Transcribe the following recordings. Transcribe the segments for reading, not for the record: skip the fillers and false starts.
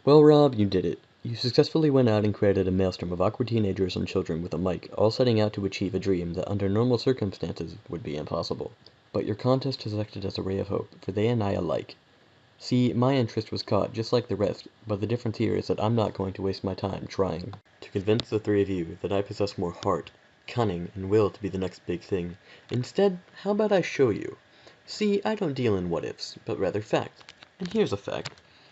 Well, Rob, you did it. You successfully went out and created a maelstrom of awkward teenagers and children with a mic, all setting out to achieve a dream that under normal circumstances would be impossible. But your contest has acted as a ray of hope, for they and I alike. See, my interest was caught just like the rest, but the difference here is that I'm not going to waste my time trying to convince the three of you that I possess more heart, cunning, and will to be the next big thing. Instead, how about I show you? See, I don't deal in what-ifs, but rather fact. And here's a fact.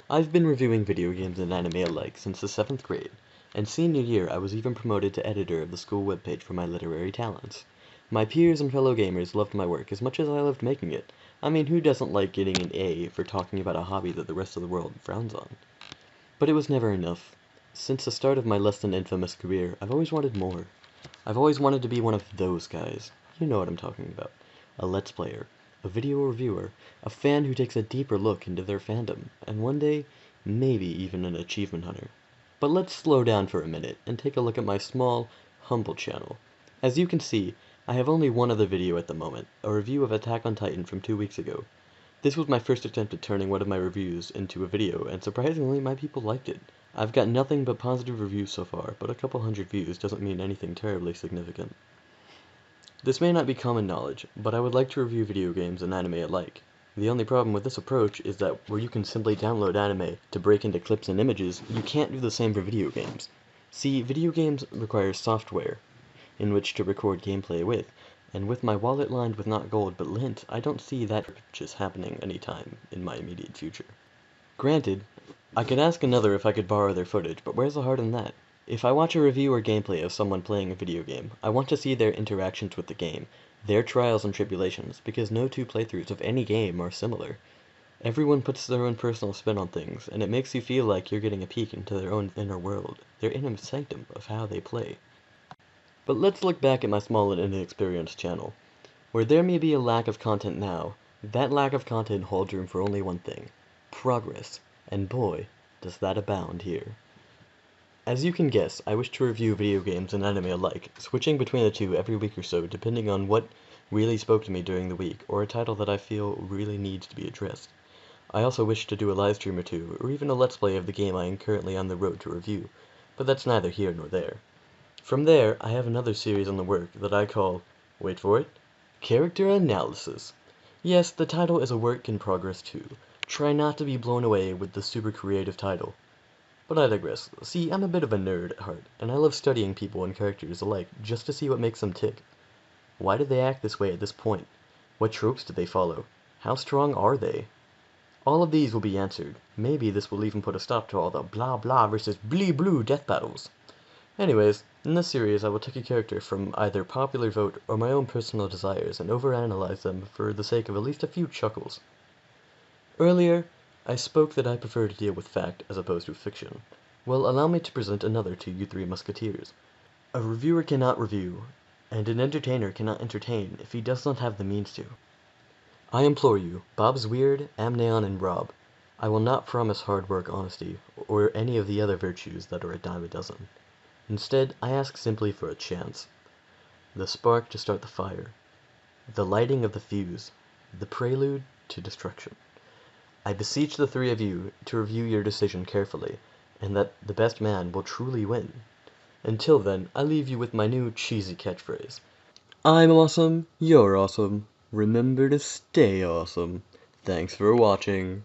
I've been reviewing video games and anime alike since the 7th grade, and senior year I was even promoted to editor of the school webpage for my literary talents. My peers and fellow gamers loved my work as much as I loved making it. I mean, who doesn't like getting an A for talking about a hobby that the rest of the world frowns on? But it was never enough. Since the start of my less than infamous career, I've always wanted more. I've always wanted to be one of those guys. You know what I'm talking about. A Let's Player, a video reviewer, a fan who takes a deeper look into their fandom, and one day, maybe even an achievement hunter. But let's slow down for a minute and take a look at my small, humble channel. As you can see, I have only one other video at the moment, a review of Attack on Titan from 2 weeks ago. This was my first attempt at turning one of my reviews into a video, and surprisingly, my people liked it. I've got nothing but positive reviews so far, but a couple hundred views doesn't mean anything terribly significant. This may not be common knowledge, but I would like to review video games and anime alike. The only problem with this approach is that where you can simply download anime to break into clips and images, you can't do the same for video games. See, video games require software in which to record gameplay with, and with my wallet lined with not gold but lint, I don't see that just happening anytime in my immediate future. Granted, I could ask another if I could borrow their footage, but where's the heart in that? If I watch a review or gameplay of someone playing a video game, I want to see their interactions with the game, their trials and tribulations, because no two playthroughs of any game are similar. Everyone puts their own personal spin on things, and it makes you feel like you're getting a peek into their own inner world, their inner sanctum of how they play. But let's look back at my small and inexperienced channel. Where there may be a lack of content now, that lack of content holds room for only one thing: progress, and boy, does that abound here. As you can guess, I wish to review video games and anime alike, switching between the two every week or so depending on what really spoke to me during the week, or a title that I feel really needs to be addressed. I also wish to do a livestream or two, or even a let's play of the game I am currently on the road to review, but that's neither here nor there. From there, I have another series on the work that I call, wait for it, Character Analysis. Yes, the title is a work in progress too. Try not to be blown away with the super creative title. But I digress. See, I'm a bit of a nerd at heart, and I love studying people and characters alike just to see what makes them tick. Why did they act this way at this point? What tropes do they follow? How strong are they? All of these will be answered. Maybe this will even put a stop to all the blah blah versus blee blue death battles. Anyways, in this series I will take a character from either popular vote or my own personal desires and overanalyze them for the sake of at least a few chuckles. Earlier, I spoke that I prefer to deal with fact as opposed to fiction. Well, allow me to present another to you three musketeers. A reviewer cannot review, and an entertainer cannot entertain if he does not have the means to. I implore you, Bob's Weird, Amneon, and Rob, I will not promise hard work, honesty, or any of the other virtues that are a dime a dozen. Instead, I ask simply for a chance. The spark to start the fire. The lighting of the fuse. The prelude to destruction. I beseech the three of you to review your decision carefully, and that the best man will truly win. Until then, I leave you with my new cheesy catchphrase. I'm awesome, you're awesome. Remember to stay awesome. Thanks for watching.